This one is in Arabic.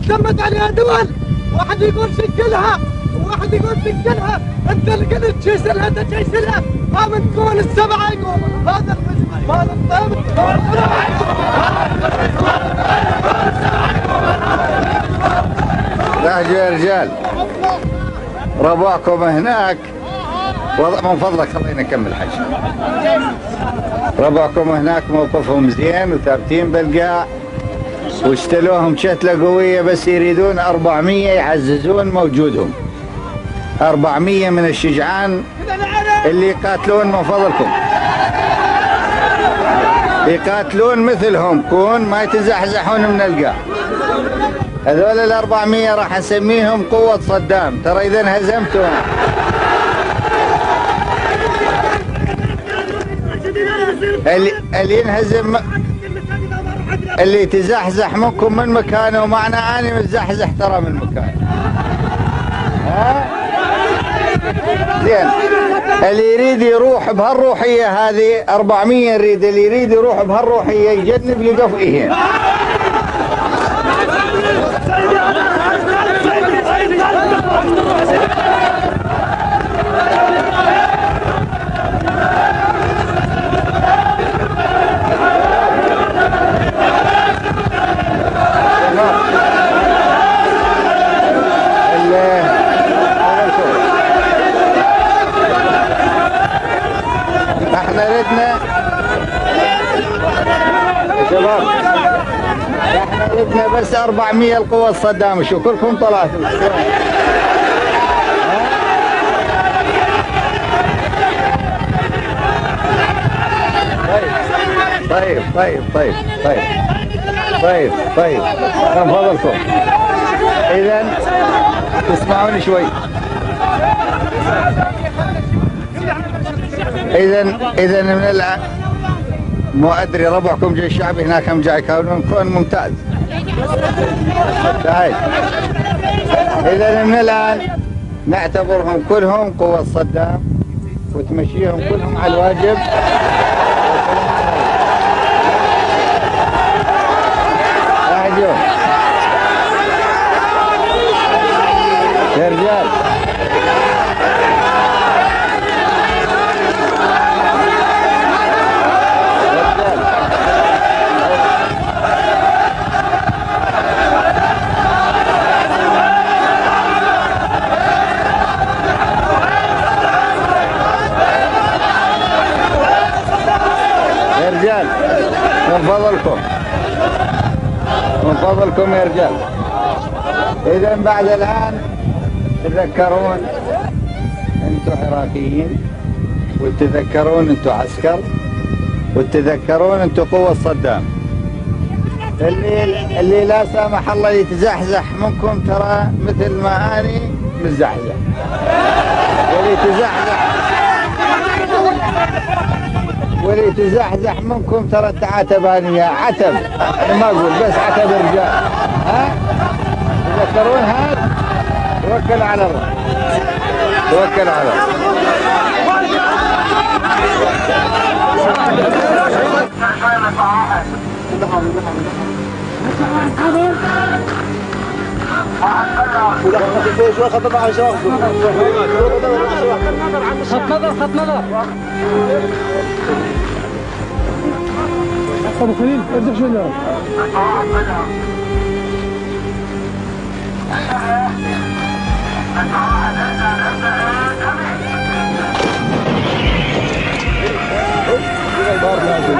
تمت عليها دول، واحد يقول شكلها وواحد يقول سكنها، انت اللي قلت تشيسلها انت تشيسلها، ما من تكون السبعه يقول هذا المجمع هذا الطابق. لحظة يا رجال، ربعكم هناك من فضلك خلينا نكمل حجي. ربعكم هناك موقفهم زين وثابتين بالقاع، واشتلوهم شتلة قوية، بس يريدون 400 يعززون موجودهم. 400 من الشجعان اللي يقاتلون من فضلكم، يقاتلون مثلهم، كون ما يتزحزحون من القاع. هذول ال400 راح نسميهم قوة صدام، ترى إذا انهزمتم اللي ينهزم، اللي يتزحزح منكم من مكانه، معنى أنا متزحزح ترى من مكانه. ها؟ زين، اللي يريد يروح بهالروحية هذه 400 يريد، اللي يريد يروح بهالروحية يجنب لقفئه. احنا ردنا شباب، احنا ردنا بس 400 القوة الصدام، شو كلكم طلعتوا؟ طيب طيب طيب طيب طيب طيب من فضلكم، اذا تسمعوني شوي. اذا من الان مو ادري ربعكم جيش الشعبي هناك هم جاي يكونون كون ممتاز. تعال، اذا من الان نعتبرهم كلهم قوة صدام وتمشيهم كلهم على الواجب. يا رجال يا رجال من فضلكم، من فضلكم يا رجال، إذا بعد الآن تذكرون أنتم عراقيين، وتذكرون أنتم عسكر، وتذكرون أنتم قوة صدام. اللي لا سامح الله يتزحزح منكم ترى مثل ما أنا متزحزح، واللي يتزحزح منكم ترى تعاتب أنا عتب، أنا ما أقول بس عتب الرجال. ها؟ تذكرون هذا؟ توكل على الله، توكل على الله. خط نظر خط نظر. ابو خليل ارجع شوي لورا. البار لازم